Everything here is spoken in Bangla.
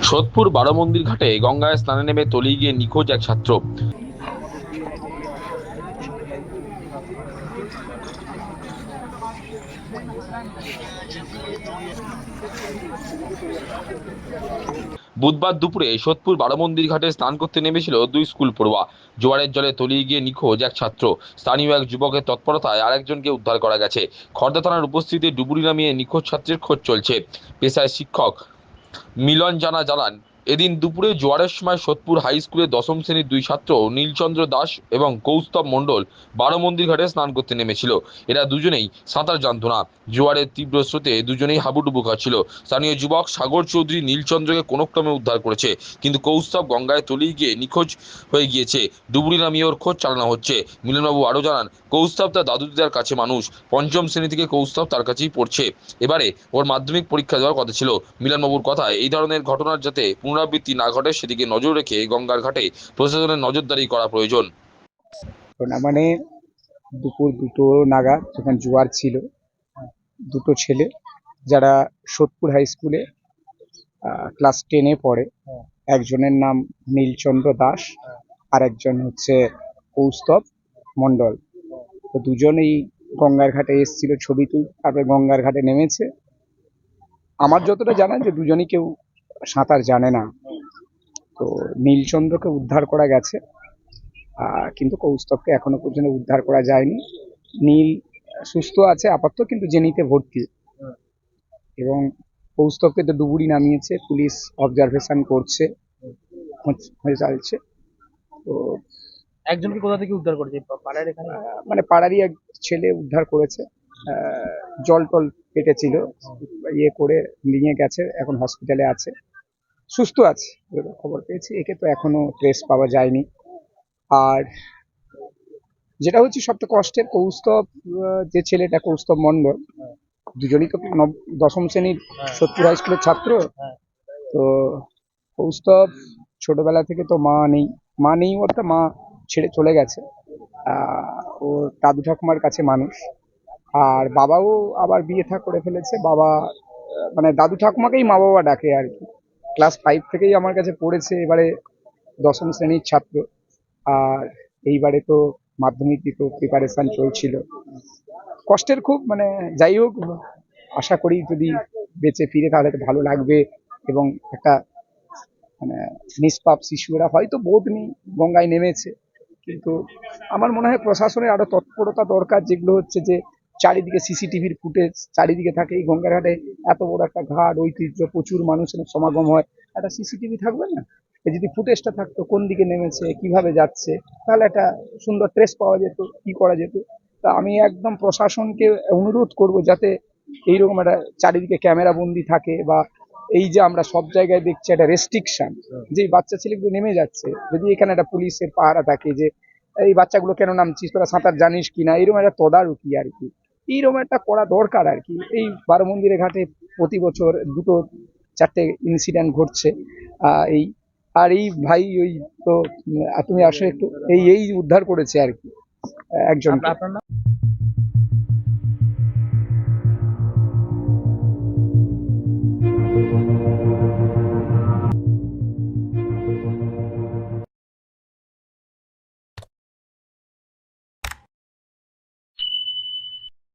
সোদপুর বারোমন্দির ঘাটে গঙ্গায় স্নানে নেমে তলিয়ে গিয়ে নিখোঁজ এক ছাত্র। বুধবার দুপুরে সোদপুর বারোমন্দির ঘাটে স্নান করতে নেমেছিল দুই স্কুল পড়ুয়া। জোয়ারের জলে তলিয়ে গিয়ে নিখোঁজ এক ছাত্র। স্থানীয় এক যুবকের তৎপরতায় আরেকজনকে উদ্ধার করা গেছে। খড়দা থানার উপস্থিতিতে ডুবুরি নামিয়ে নিখোঁজ ছাত্রের খোঁজ চলছে। পেশায় শিক্ষক মিলন জানান, এদিন দুপুরে জোয়ারের সময় সোদপুর হাই স্কুলের দশম শ্রেণীর দুই ছাত্র নীলচন্দ্র দাস এবং কৌস্তব মণ্ডল বারোমন্দির ঘাটে স্নান করতে নেমেছিল। এরা দুজনেই সাঁতার জানতো না। জোয়ারের তীব্র স্রোতে দুজনেই হাবুডুবু খাচ্ছিল। স্থানীয় যুবক সাগর চৌধুরী নীলচন্দ্রকে কোনো ক্রমে উদ্ধার করেছে, কিন্তু কৌস্তব গঙ্গায় তলিয়ে গিয়ে নিখোঁজ হয়ে গিয়েছে। ডুবুরি নামিয়ে ওর খোঁজ চালানো হচ্ছে। মিলনবাবু আরও জানান, কৌস্তব তার দাদু দিদার কাছে মানুষ। পঞ্চম শ্রেণী থেকে কৌস্তব তার কাছেই পড়ছে। এবারে ওর মাধ্যমিক পরীক্ষা দেওয়ার কথা ছিল। মিলনবাবুর কথায়, এই ধরনের ঘটনার যাতে পুনরাবৃত্তি না ঘটে সেদিকে নজর রেখে গঙ্গার ঘাটে প্রশাসনের নজরদারি করা প্রয়োজন। মানে দুপুর 2টো নাগাদ যখন জোয়ার ছিল, দুটো ছেলে যারা সোদপুর হাই স্কুলে ক্লাস 10-এ পড়ে, একজনের নাম নীলচন্দ্র দাস আর একজন হচ্ছে কৌস্তব মণ্ডল। তো দুজনেই গঙ্গার ঘাটে এসেছিল ছবি তুলতে, তারপরে গঙ্গার ঘাটে নেমেছে। আমার যতটা জানা যে দুজনই কেউ সাঁতার জানে না। তো নীলচন্দ্রকে উদ্ধার করা গেছে, কিন্তু কৌস্তবকে এখনো পর্যন্ত উদ্ধার করা যায়নি। নীল সুস্থ আছে আপাতত, কিন্তু জেনিতে ভর্তি। এবং কৌস্তবকে তো ডুবুরি নামিয়েছে, পুলিশ অবজারভেশন করছে, হয়ে চালছে। তো একজনকে কোথা থেকে উদ্ধার করেছে? পাড়ার এখানে? মানে পাড়ারই এক ছেলে উদ্ধার করেছে। জল টল পেটেছিল, ইয়ে করে নিয়ে গেছে, এখন হসপিটালে আছে, সুস্থ আছে খবর পেয়েছি। একে তো এখনো ট্রেস পাওয়া যায়নি। আর যেটা হচ্ছে সবচেয়ে কষ্টের, কৌস্তব যে ছেলেটা কৌস্তব মণ্ডল, দুজনই তো দশম শ্রেণীর সোদপুর হাই স্কুলের ছাত্র। তো কৌস্তব ছোটবেলা থেকে তো মা নেই বলতে মা ছেড়ে চলে গেছে। ওর দাদু ঠাকুমার কাছে মানুষ। আর বাবাও আবার বিয়ে থা করে ফেলেছে। বাবা মানে দাদু ঠাকুমাকেই মা বাবা ডাকে আর কি। ক্লাস 5 থেকেই আমার কাছে পড়েছে, এবারে দশম শ্রেণীর ছাত্র। আর এইবারে তো মাধ্যমিক দিত, প্রিপারেশন চলছিল। কষ্টের খুব, মানে যাই হোক, আশা করি যদি বেঁচে ফিরে তাহলে তো ভালো লাগবে। এবং একটা মানে নিষ্পাপ শিশুরা হয়তো বোধ নেই, গঙ্গায় নেমেছে। কিন্তু আমার মনে হয় প্রশাসনের আরো তৎপরতা দরকার, যেগুলো হচ্ছে যে চারিদিকে সিসিটিভির ফুটেজ চারিদিকে থাকে। এই গঙ্গার ঘাটে এত বড় একটা ঘাট, ঐতিহ্য, প্রচুর মানুষের সমাগম হয়, একটা সিসিটিভি থাকবে না? যদি ফুটেজটা থাকতো কোন দিকে নেমেছে, কিভাবে যাচ্ছে, তাহলে একটা সুন্দর ট্রেস পাওয়া যেত, কি করা যেত। তা আমি একদম প্রশাসনকে অনুরোধ করব যাতে এইরকম একটা চারিদিকে ক্যামেরা বন্দি থাকে, বা এই যে আমরা সব জায়গায় দেখছি একটা রেস্ট্রিকশন, যে বাচ্চা ছেলেগুলো নেমে যাচ্ছে, যদি এখানে একটা পুলিশের পাহারা থাকে যে এই বাচ্চাগুলো কেন নামছিস, তোরা সাঁতার জানিস কিনা, এরকম একটা তদারকি আর কি, এইরকম একটা করা দরকার আর কি। এই বারোমন্দিরের ঘাটে প্রতি বছর 2-4টে ইনসিডেন্ট ঘটছে। এই আর এই ভাই ওই তো তুমি আসো একটু, এই উদ্ধার করেছে আর কি একজনকে। আপনার নাম?